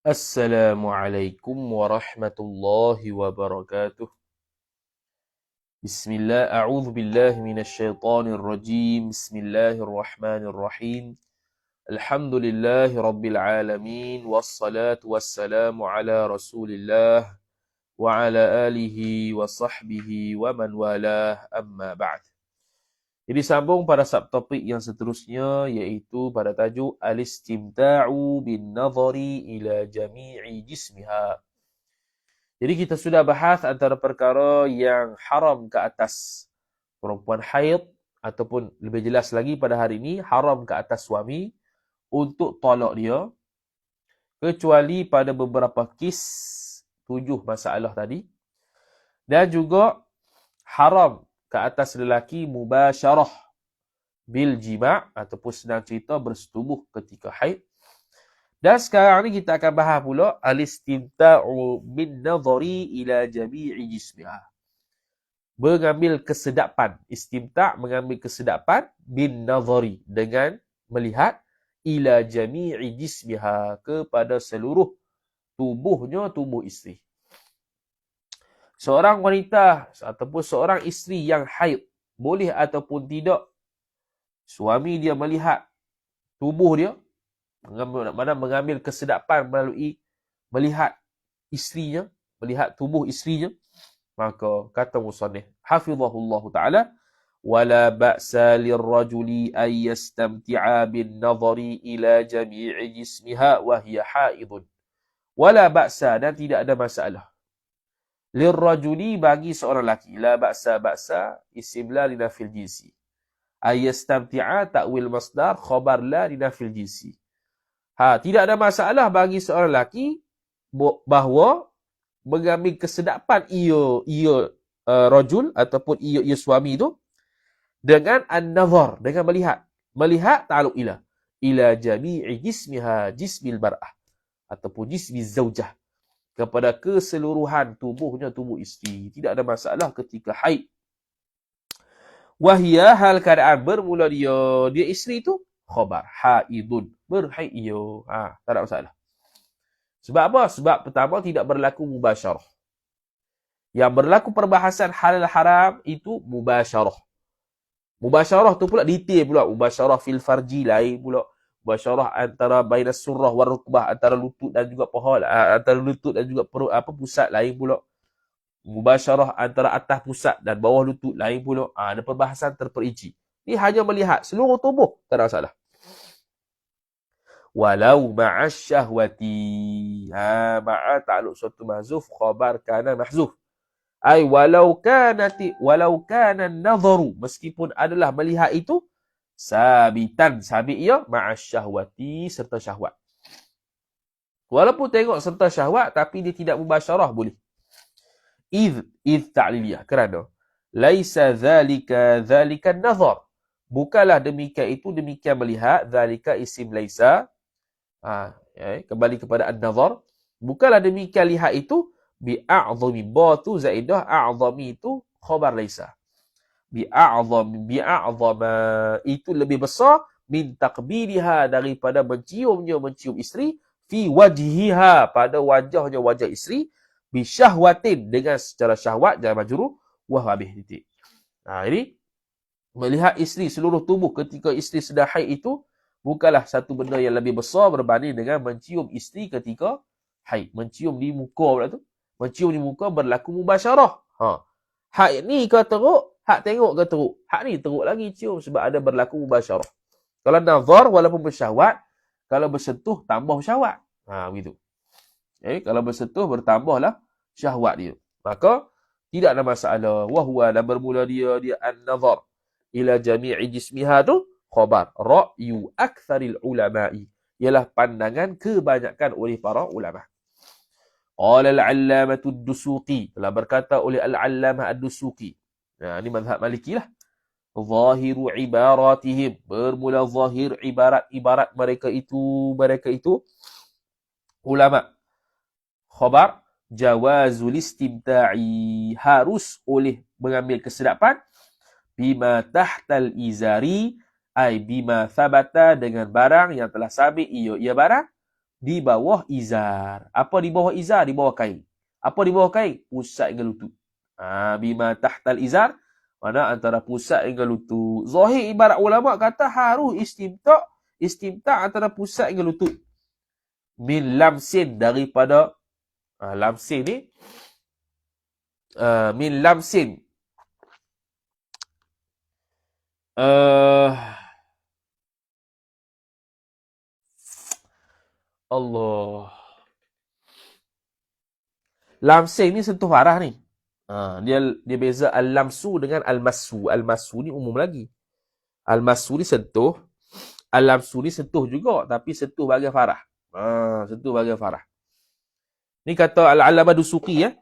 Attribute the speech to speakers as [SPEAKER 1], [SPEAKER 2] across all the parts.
[SPEAKER 1] Assalamualaikum warahmatullahi wabarakatuh. Bismillah, a'udzu billahi minasyaitonir rajim. Bismillahirrahmanirrahim. Alhamdulillahi rabbil alamin wassalatu wassalamu ala Rasulillah wa ala alihi wa sahbihi wa man walah, amma ba'd. Jadi sambung pada subtopik yang seterusnya, iaitu pada tajuk Al-istimta'u bin nadhari ila jami'i jismiha. Jadi kita sudah bahas antara perkara yang haram ke atas perempuan haid, ataupun lebih jelas lagi pada hari ini, haram ke atas suami untuk tolak dia, kecuali pada beberapa kes 7 masalah tadi. Dan juga haram ke atas lelaki mubasyarah bil jima' ataupun senang cerita bersetubuh ketika haid. Dan sekarang ni kita akan bahas pula al-istimta'u bin nadhari ila jami'i jismiha. Mengambil kesedapan, istimta' mengambil kesedapan bin nadhari dengan melihat ila jami'i jismiha kepada seluruh tubuhnya, tubuh isteri. Seorang wanita ataupun seorang isteri yang haid, boleh ataupun tidak suami dia melihat tubuh dia, mengambil kesedapan melalui melihat isterinya, melihat tubuh isterinya, maka kata musannif hafizahullahu taala, wala ba'sa lirrajuli ay yastamti'a bin nadhari ila jami'i jismiha wa hiya haidun. Wala ba'sa, dan tidak ada masalah. Lirrajuli, bagi seorang lelaki. La ba'sa, ba'sa isim la linafil jinsi. Ay yastamti'a ta'wil masdar khabar la linafil jinsi. Tidak ada masalah bagi seorang lelaki bahawa mengambil kesedapan ia rajul ataupun ia suami itu dengan an-nazar, dengan melihat ta'alluq ila jami'i jismiha, jismil mar'ah ataupun jismi zaujah, kepada keseluruhan tubuhnya, tubuh isteri. Tidak ada masalah ketika haid. Wahia, hal keadaan bermula dia isteri itu khabar haidun, berhaid ia. Tak ada masalah. Sebab apa? Sebab pertama, tidak berlaku mubasyarah. Yang berlaku perbahasan halal haram itu mubasyarah. Mubasyarah tu pula detail pula. Mubasyarah fil farji lain pula. Mubasyarah antara bainas surrah wal rukbah, antara lutut dan juga paha, antara lutut dan juga perut, pusat lain pula. Mubasyarah antara atas pusat dan bawah lutut lain pula. Ada perbahasan terperinci. Ini hanya melihat seluruh tubuh, tak ada masalah. Walau ma'as syahwati. Ma'a ta'aluk suatu mahzuf, khabar kana mahzuf. Ay walau kana nadharu, meskipun adalah melihat itu sabitan, sabit ia ma'as syahwati, serta syahwat. Walaupun tengok serta syahwat tapi dia tidak mubasyarah, boleh. Idh ta'liliyah, kerana laisa dhalika nazar, bukanlah demikian itu demikian melihat. Dhalika isim laisa, kembali kepada an-nazar. Bukanlah demikian lihat itu bi'a'zami, batu zaidah, a'zami itu khabar laisa. Bi'a'zama itu lebih besar, min taqbiliha, daripada mencium isteri, fi wajhiha, pada wajahnya, wajah isteri, bi syahwatin, dengan secara syahwat, jangan majrur, wa habis titik. Ini melihat isteri seluruh tubuh ketika isteri sedang haid itu bukanlah satu benda yang lebih besar berbanding dengan mencium isteri ketika haid. Mencium di muka pula tu. Mencium di muka berlaku mubasyarah. Hak ni ke teruk, hak tengok ke teruk. Hak ni teruk lagi cium sebab ada berlaku mubasyarah. Kalau nazar walaupun bersyahwat, kalau bersentuh tambah syahwat. Begitu. Kalau bersentuh bertambahlah syahwat dia. Maka tidak ada masalah. Wahuwa, dan bermula dia an-nazar ila jami'i jismiha tu khabar ra'yu aktsaril ulama'i, ialah pandangan kebanyakan oleh para ulama. Qala al-'allamatu ad-dusuqi, telah berkata oleh al-'allamah ad-dusuqi. Ini mazhab Maliki lah. Zahiru ibaratihim, bermula zahir ibarat mereka itu ulama. Khabar jawazul istimta'i, harus oleh mengambil kesedapan, bima tahtal izari, ay bima thabata, dengan barang yang telah sabit ia barang, di bawah izar. Apa di bawah izar? Di bawah kain. Apa di bawah kain? Pusat hingga lutut. Bima tahtal izar, mana antara pusat hingga lutut. Zahir ibarat ulama kata harus istimta' antara pusat hingga lutut. Min lamsin, daripada lamsin ni min lamsin Allah. Lamsing ni sentuh arah ni. Dia beza al-lamsu dengan al-masu. Al-masu ni umum lagi. Al-masu ni sentuh. Al-lamsu ni sentuh juga, tapi sentuh bahagian farah. Sentuh bahagian farah. Ni kata Al-Allamah Dusuqi ya.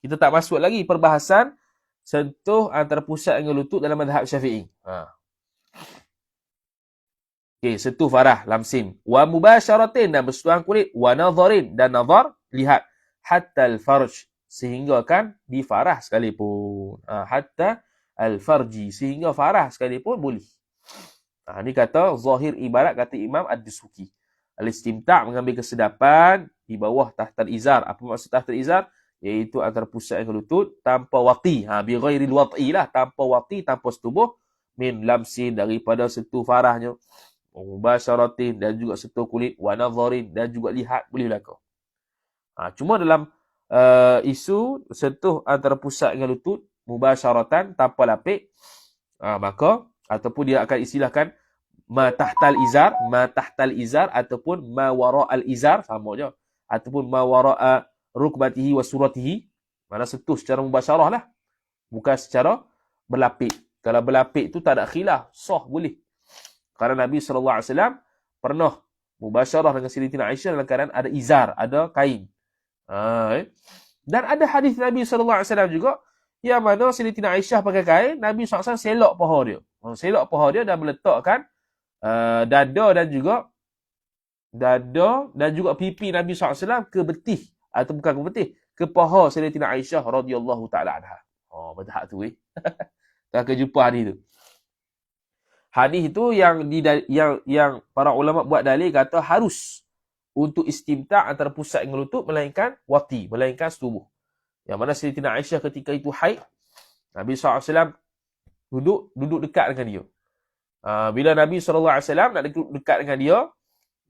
[SPEAKER 1] Kita tak masuk lagi perbahasan sentuh antara pusat dengan lutut dalam mazhab Syafi'i. Okey, sentuh farah, lamsin. Wa mubasyaratin, dan bersentuhan kulit. Wa nadharin, dan nazar, lihat. Hatta al-farj, sehingga kan di farah sekalipun. Hatta al-farji, sehingga farah sekalipun boleh. Ni kata zahir ibarat kata Imam Ad-Dusuqi. Al-istimta' mengambil kesedapan di bawah tahtal izar. Apa maksud tahtal izar? Iaitu antara pusat dengan lutut tanpa wati. Bi ghairil wat'i lah, tanpa wati, tanpa setubuh. Min lamsin, daripada sentuh farahnya. Mubasyaratin, dan juga sentuh kulit. Wa nadharin, dan juga lihat, boleh berlaku. Cuma dalam isu sentuh antara pusat dengan lutut, mubasyaratan, tanpa lapik, maka ataupun dia akan istilahkan ma tahtal izar ataupun ma wara'al izar, sama je, ataupun ma wara'a rukbatihi wa suratihi, mana sentuh secara mubasyarah lah, bukan secara berlapik. Kalau berlapik tu tak ada khilaf, sah boleh. Kerana Nabi SAW pernah mubasyarah dengan Sayyidatina Aisyah dalam keadaan ada izar, ada kain. Dan ada hadis Nabi SAW juga yang mana Sayyidatina Aisyah pakai kain, Nabi SAW selok paha dia. Selok paha dia dan meletakkan dada dan juga pipi Nabi SAW ke betih, atau bukan ke betih, ke paha Sayyidatina Aisyah radhiyallahu ta'ala anha. Betul tu tak akan jumpa hadis tu. Hadis itu yang para ulama buat dalil kata harus untuk istimta' antara pusat dengan lutut, melainkan wati, melainkan setubuh. Yang mana Sayyidatina Aisyah ketika itu haid, Nabi SAW duduk dekat dengan dia. Bila Nabi SAW nak dekat dengan dia,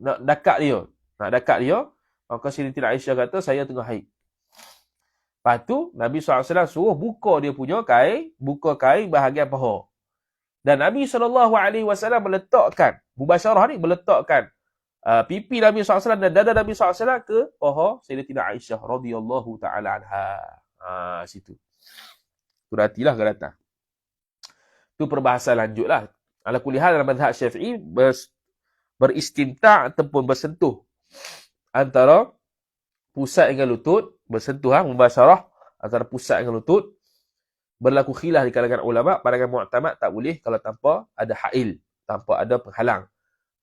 [SPEAKER 1] nak dekat dia, maka Sayyidatina Aisyah kata, saya tengah haid. Lepas tu, Nabi SAW suruh buka dia punya kain, buka kain bahagian paha. Dan Nabi SAW meletakkan, mubasyarah ni, meletakkan pipi Nabi SAW dan dada Nabi SAW ke paha Sayyidatina Aisyah radhiyallahu ta'ala anha. Situ. Perhatilah ke datang. Itu perbahasan lanjut lah. Ala kulihal dalam mazhab Syafi'i, beristimta' ataupun bersentuh antara pusat dengan lutut, bersentuh mubasyarah antara pusat dengan lutut, berlaku khilaf di kalangan ulama. Pandangan mu'tamad tak boleh kalau tanpa ada hail, tanpa ada penghalang.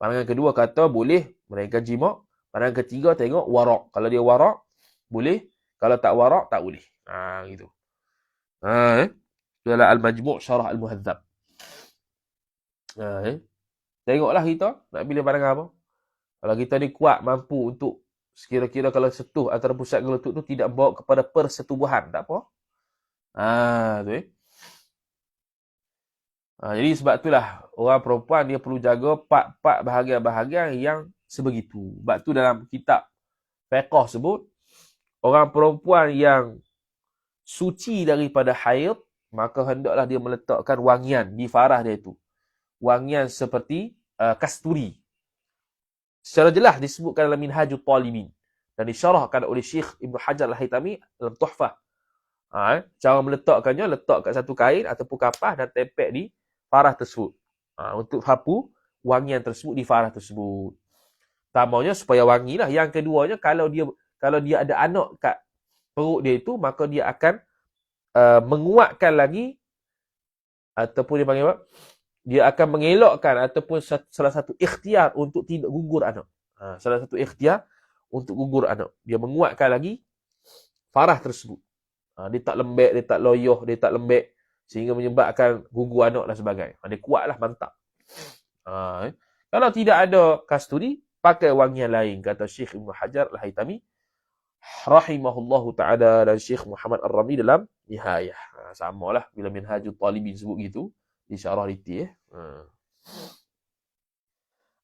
[SPEAKER 1] Pandangan kedua kata boleh, melainkan jima'. Pandangan ketiga tengok warak. Kalau dia warak, boleh. Kalau tak warak, tak boleh. Gitu. Itu adalah Al-Majmu' Syarah Al-Muhadzab. Tengoklah kita nak pilih pandangan apa. Kalau kita ni kuat, mampu untuk sekira-kira kalau sentuh antara pusat dengan lutut tu tidak membawa kepada persetubuhan, tak apa. Tu jadi sebab itulah orang perempuan dia perlu jaga part-part bahagian-bahagian yang sebegitu. Sebab tu dalam kitab fiqh sebut, orang perempuan yang suci daripada haid, maka hendaklah dia meletakkan wangian di farah dia itu. Wangian seperti kasturi. Secara jelas disebutkan dalam Minhajul Talibin dan disyarahkan oleh Syekh Ibn Hajar Al-Haytami dalam Tuhfah. Cara meletakkannya, letak kat satu kain ataupun kapas dan tempel di farah tersebut. Untuk hapu wangian tersebut di farah tersebut. Pertamanya supaya wangilah. Yang keduanya, kalau dia ada anak kat perut dia itu, maka dia akan menguatkan lagi, ataupun dia panggil apa? Dia akan mengelakkan ataupun salah satu ikhtiar untuk tidak gugur anak. Salah satu ikhtiar untuk gugur anak. Dia menguatkan lagi farah tersebut. Dia tak lembek, dia tak loyoh, dia tak lembek sehingga menyebabkan gugur anak dan sebagainya. Dia kuatlah, mantap. Kalau tidak ada kasturi, pakai wangian lain, kata Syekh Ibn Hajar Al-Haytami rahimahullahu ta'ala dan Syekh Muhammad Ar-Ramli dalam Nihayah. Samalah bila Minhajul Talibin sebut gitu di syarah Riti.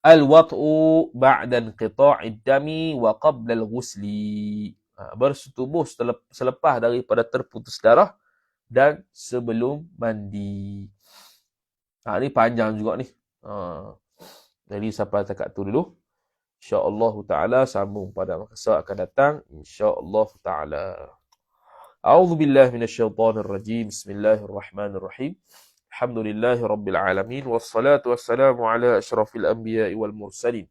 [SPEAKER 1] Al-wat'u ba'da inqita'id dami wa qabla al-ghusli. Bersetubuh selepas daripada terputus darah dan sebelum mandi. Ni panjang juga ni. Jadi sampai takat tu dulu. InsyaAllah ta'ala sambung pada masa akan datang. InsyaAllah ta'ala. A'udhu billahi minasyaitanir rajim. Bismillahirrahmanirrahim. Alhamdulillahi rabbil alamin. Wassalatu wassalamu ala ashrafil anbiya'i wal mursalin.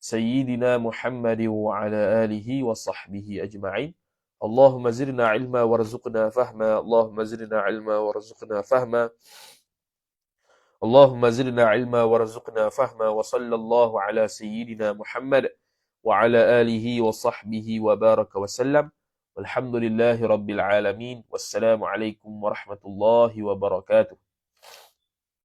[SPEAKER 1] Sayyidina Muhammadin wa ala alihi wa sahbihi ajma'in. Allahumma zirna ilma warzuqna fahma. Allahumma zirna ilma warzuqna fahma. اللهم زدنا علما وارزقنا فهما وصلى الله على سيدنا محمد وعلى آله وصحبه وبارك وسلم والحمد لله رب العالمين والسلام عليكم ورحمة الله وبركاته.